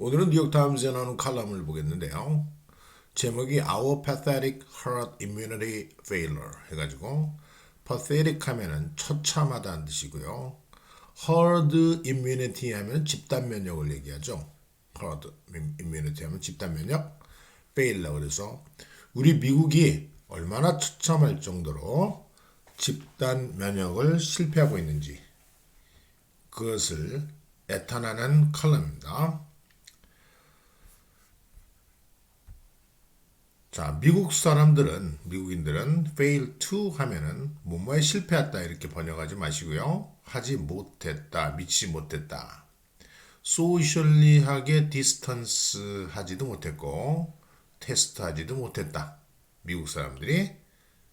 오늘은 뉴욕타임즈에 나오는 칼럼을 보겠는데요. 제목이 Our Pathetic Herd Immunity Failure 해가지고 pathetic 하면은 처참하다는 뜻이고요. herd immunity 하면 집단 면역을 얘기하죠. herd immunity 하면 집단 면역, failure 그래서 우리 미국이 얼마나 처참할 정도로 집단 면역을 실패하고 있는지 그것을 애탄하는 칼럼입니다. 자, 미국인들은 fail to 하면은 뭐뭐에 실패했다 이렇게 번역하지 마시고요. 하지 못했다, 미치지 못했다. 소셜리하게 디스턴스 하지도 못했고 테스트 하지도 못했다. 미국 사람들이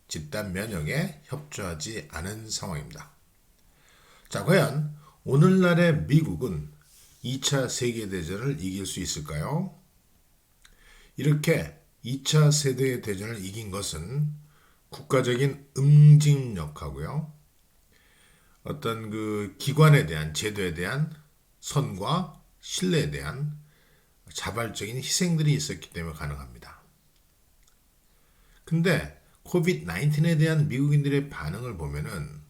집단 면역에 협조하지 않은 상황입니다. 자, 과연 오늘날의 미국은 2차 세계대전을 이길 수 있을까요? 이렇게 2차 세계대전을 이긴 것은 국가적인 응징력하고요. 어떤 그 기관에 대한 제도에 대한 선과 신뢰에 대한 자발적인 희생들이 있었기 때문에 가능합니다. 근데 코비드-19에 대한 미국인들의 반응을 보면은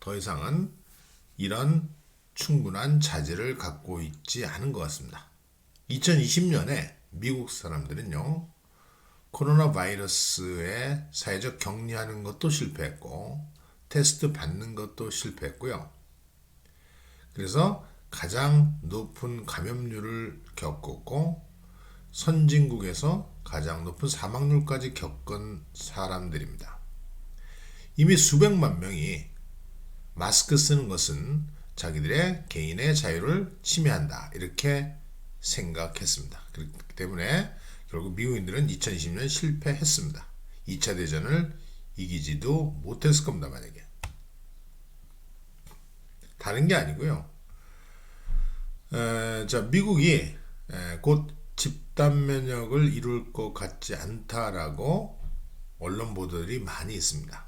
더 이상은 이런 충분한 자질을 갖고 있지 않은 것 같습니다. 2020년에 미국 사람들은요, 코로나 바이러스에 사회적 격리하는 것도 실패했고 테스트 받는 것도 실패했고요. 그래서 가장 높은 감염률을 겪었고 선진국에서 가장 높은 사망률까지 겪은 사람들입니다. 이미 수백만 명이 마스크 쓰는 것은 자기들의 개인의 자유를 침해한다 이렇게 생각했습니다. 그렇기 때문에 결국 미국인들은 2020년 실패했습니다. 2차 대전을 이기지도 못했을 겁니다. 만약에. 다른 게 아니고요. 자, 미국이 곧 집단 면역을 이룰 것 같지 않다라고 언론 보도들이 많이 있습니다.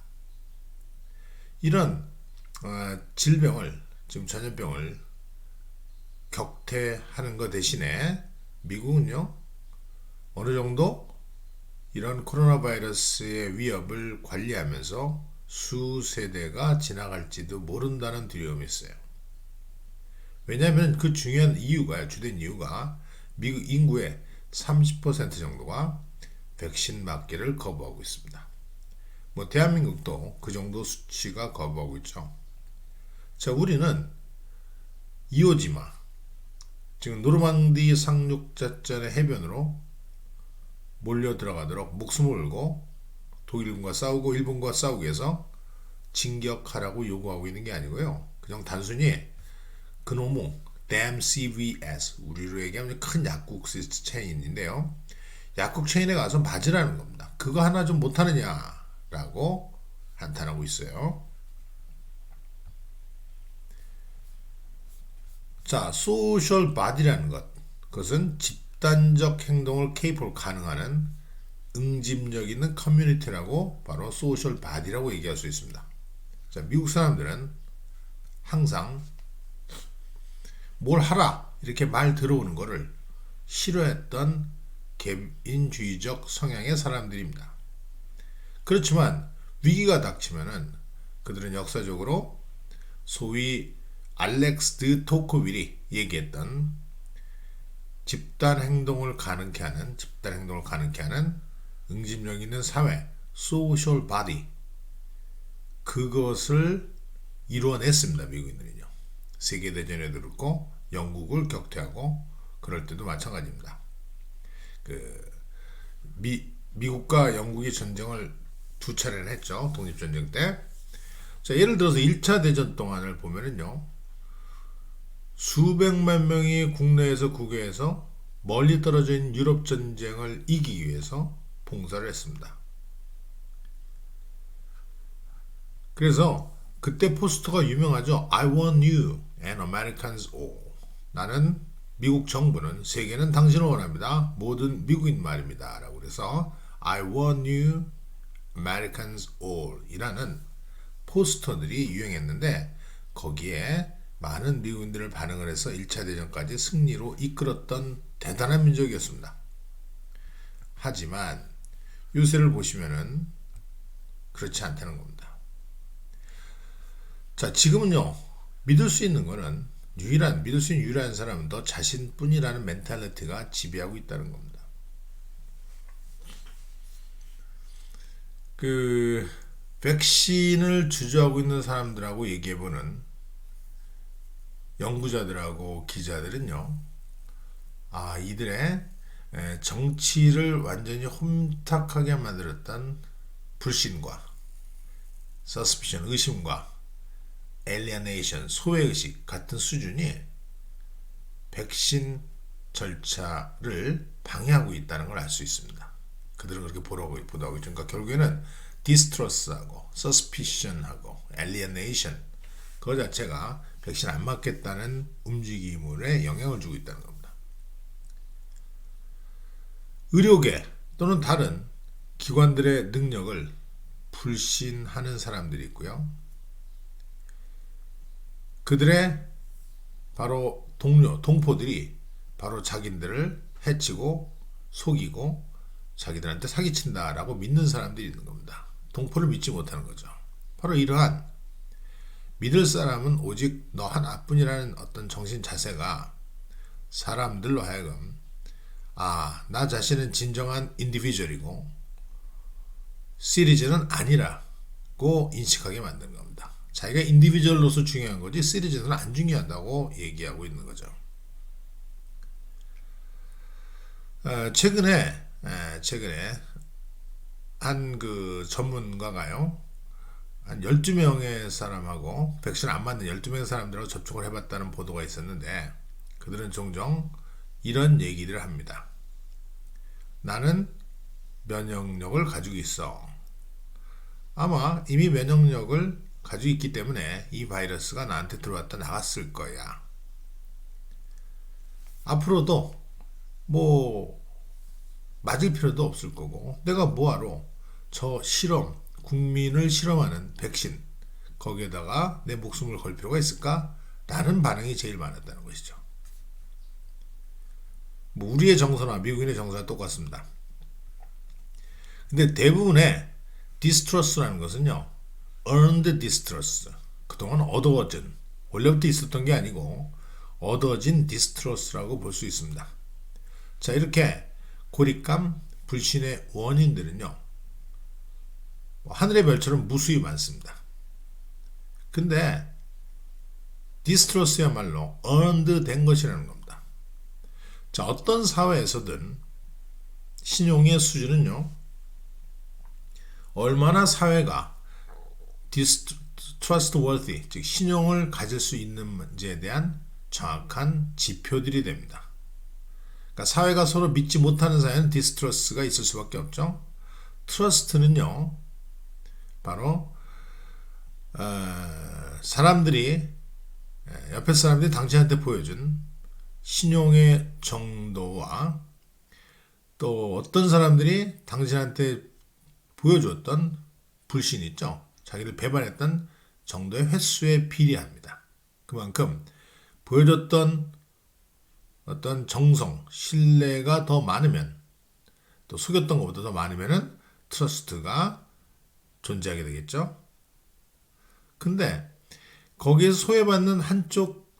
이런 질병을, 지금 전염병을 격퇴하는 것 대신에 미국은요, 어느 정도 이런 코로나 바이러스의 위협을 관리하면서 수세대가 지나갈지도 모른다는 두려움이 있어요. 왜냐하면 그 중요한 이유가, 주된 이유가 미국 인구의 30% 정도가 백신 맞기를 거부하고 있습니다. 뭐 대한민국도 그 정도 수치가 거부하고 있죠. 자, 우리는 이오지마, 지금 노르망디 상륙작전의 해변으로 몰려 들어가도록 목숨을 걸고 독일군과 싸우고 일본과 싸우기 위해서 진격하라고 요구하고 있는 게 아니고요. 그냥 단순히 그놈의 damn CVS, 우리로 얘기하면 큰 약국 체인인데요. 약국 체인에 가서 맞으라는 겁니다. 그거 하나 좀 못하느냐라고 한탄하고 있어요. 자, 소셜 바디라는 것, 그것은 집단적 행동을 케이프로 가능하는 응집력 있는 커뮤니티라고 바로 소셜 바디라고 얘기할 수 있습니다. 자, 미국 사람들은 항상 뭘 하라 이렇게 말 들어오는 거를 싫어했던 개인주의적 성향의 사람들입니다. 그렇지만 위기가 닥치면은 그들은 역사적으로 소위 알렉스 드 토크빌이 얘기했던 집단 행동을 가능케 하는 응집력 있는 사회, 소셜 바디, 그것을 이루어냈습니다. 미국인들은요. 세계대전에도 그렇고 영국을 격퇴하고 그럴 때도 마찬가지입니다. 미국과 영국이 전쟁을 두 차례나 했죠. 독립전쟁 때. 자, 예를 들어서 1차 대전 동안을 보면은요, 수백만 명이 국내에서 국외에서 멀리 떨어져 있는 유럽 전쟁을 이기기 위해서 봉사를 했습니다. 그래서 그때 포스터가 유명하죠. I want you and Americans all. 나는 미국 정부는, 세계는 당신을 원합니다. 모든 미국인 말입니다. 라고 그래서 I want you, Americans all 이라는 포스터들이 유행했는데 거기에 많은 미국인들을 반응을 해서 1차 대전까지 승리로 이끌었던 대단한 민족이었습니다. 하지만 요새를 보시면은 그렇지 않다는 겁니다. 자, 지금은요, 믿을 수 있는 거는 믿을 수 있는 유일한 사람은 너 자신뿐이라는 멘탈리티가 지배하고 있다는 겁니다. 백신을 주저하고 있는 사람들하고 얘기해보는 연구자들하고 기자들은요, 이들의 정치를 완전히 혼탁하게 만들었던 불신과 suspicion, 의심과 alienation, 소외의식 같은 수준이 백신 절차를 방해하고 있다는 걸 알 수 있습니다. 그들은 그렇게 보도하고 있죠. 그러니까 결국에는 distrust하고 suspicion하고 alienation 그 자체가 백신 안 맞겠다는 움직임에 영향을 주고 있다는 겁니다. 의료계 또는 다른 기관들의 능력을 불신하는 사람들이 있고요. 그들의 바로 동포들이 바로 자기들을 해치고 속이고 자기들한테 사기친다라고 믿는 사람들이 있는 겁니다. 동포를 믿지 못하는 거죠. 바로 이러한 믿을 사람은 오직 너 하나뿐이라는 어떤 정신 자세가 사람들로 하여금 나 자신은 진정한 인디비주얼이고 시리즈는 아니라고 인식하게 만든 겁니다. 자기가 인디비주얼로서 중요한 거지 시리즈는 안 중요하다고 얘기하고 있는 거죠. 최근에 한 그 전문가가요, 한 12명의 사람하고 백신 안 맞는 12명의 사람들하고 접촉을 해봤다는 보도가 있었는데 그들은 종종 이런 얘기를 합니다. 나는 면역력을 가지고 있어. 아마 이미 면역력을 가지고 있기 때문에 이 바이러스가 나한테 들어왔다 나갔을 거야. 앞으로도 맞을 필요도 없을 거고 내가 뭐하러 저 국민을 실험하는 백신 거기에다가 내 목숨을 걸 필요가 있을까? 라는 반응이 제일 많았다는 것이죠. 우리의 정서나 미국인의 정서가 똑같습니다. 근데 대부분의 distrust라는 것은요, earned distrust, 그동안 얻어진, 원래부터 있었던 게 아니고 얻어진 distrust라고 볼 수 있습니다. 자, 이렇게 고립감, 불신의 원인들은요, 하늘의 별처럼 무수히 많습니다. 근데 distrust야말로 earned 된 것이라는 겁니다. 자, 어떤 사회에서든 신용의 수준은요, 얼마나 사회가 trustworthy, 즉 신용을 가질 수 있는 문제에 대한 정확한 지표들이 됩니다. 그러니까 사회가 서로 믿지 못하는 사회는 distrust가 있을 수밖에 없죠. trust는요, 바로 옆에 사람들이 당신한테 보여준 신용의 정도와 또 어떤 사람들이 당신한테 보여줬던 불신 있죠. 자기를 배반했던 정도의 횟수에 비례합니다. 그만큼 보여줬던 어떤 정성, 신뢰가 더 많으면 또 속였던 것보다 더 많으면 트러스트가 존재하게 되겠죠. 근데 거기에서 소외받는 한쪽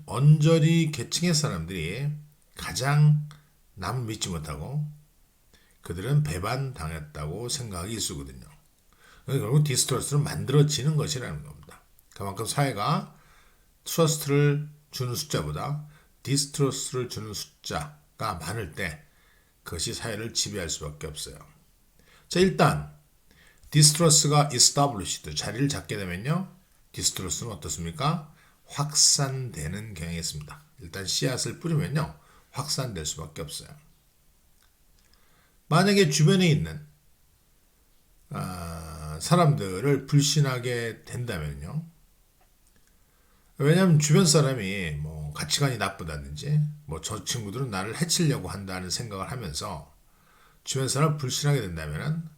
언저리 계층의 사람들이 가장 남을 믿지 못하고 그들은 배반당했다고 생각이 있거든요. 결국 디스트러스트는 만들어지는 것이라는 겁니다. 그만큼 사회가 트러스트를 주는 숫자보다 디스트러스트를 주는 숫자가 많을 때 그것이 사회를 지배할 수밖에 없어요. 자, 일단 디스트러스가 established, 자리를 잡게 되면요, 디스트러스는 어떻습니까? 확산되는 경향이 있습니다. 일단 씨앗을 뿌리면요, 확산될 수밖에 없어요. 만약에 주변에 있는 사람들을 불신하게 된다면요, 왜냐하면 주변 사람이 가치관이 나쁘다든지 저 친구들은 나를 해치려고 한다는 생각을 하면서 주변 사람을 불신하게 된다면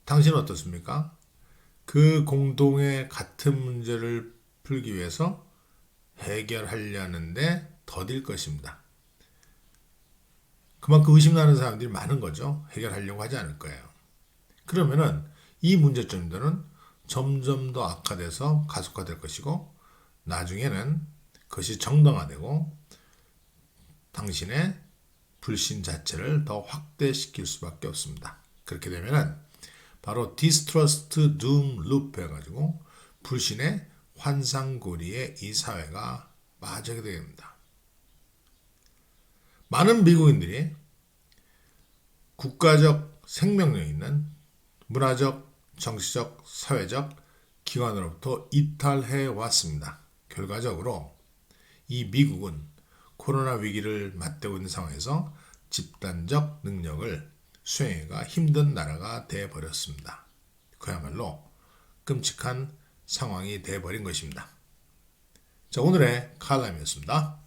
당신은 어떻습니까? 그 공동의 같은 문제를 풀기 위해서 해결하려는데 더딜 것입니다. 그만큼 의심나는 사람들이 많은 거죠. 해결하려고 하지 않을 거예요. 그러면은 이 문제점들은 점점 더 악화돼서 가속화될 것이고 나중에는 그것이 정당화되고 당신의 불신 자체를 더 확대시킬 수밖에 없습니다. 그렇게 되면은 바로 distrust doom loop 해가지고 불신의 환상고리에 이 사회가 빠지게 됩니다. 많은 미국인들이 국가적 생명력 있는 문화적, 정치적, 사회적 기관으로부터 이탈해 왔습니다. 결과적으로 이 미국은 코로나 위기를 맞대고 있는 상황에서 집단적 능력을 수행하기가 힘든 나라가 되어버렸습니다. 그야말로 끔찍한 상황이 되어버린 것입니다. 자, 오늘의 칼럼이었습니다.